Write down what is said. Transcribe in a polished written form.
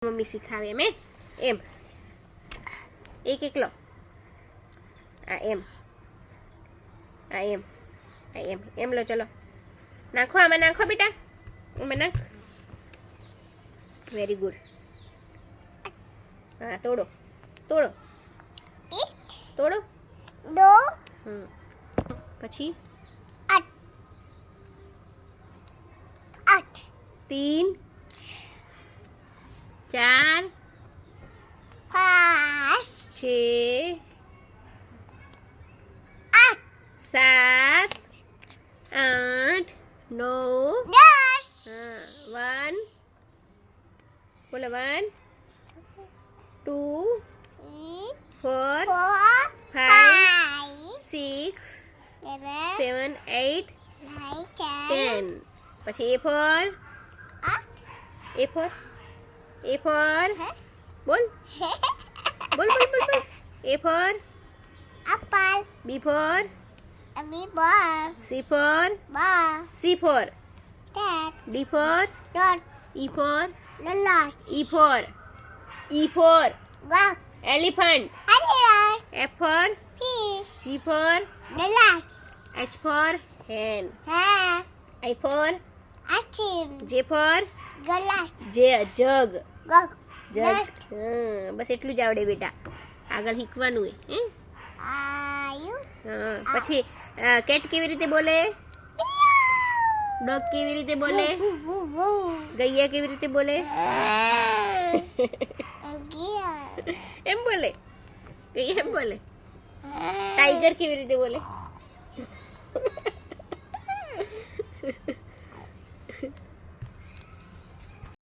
mummy શીખાવે એમ એમ એક એકલો આ એમ આ એમ આ એમ એમ લો ચલો નાખો આમાં નાખો બેટા આમાં નાખ વેરી ગુડ હા તોડો તોડો તોડો દો પછી 8 3 4 5 6 8 7 8 9 10 1 બોલો 1 2 4 5 6 7 8 10 પછી A for બોલ બોલ બોલ બોલ બોલ A for apple B for ball C for cat D for dot E for lot E for dog elephant elephant F for fish G for glass H for hen hat I for ice J for glass jug go જગ બસ એટલું જ આવડે બેટા આગળ શીખવાનું હે પછી cat કેવી રીતે બોલે ડોગ કેવી રીતે બોલે ગૈયા કેવી રીતે બોલે એમ બોલે ગૈયા એમ બોલે ટાઈગર કેવી રીતે બોલે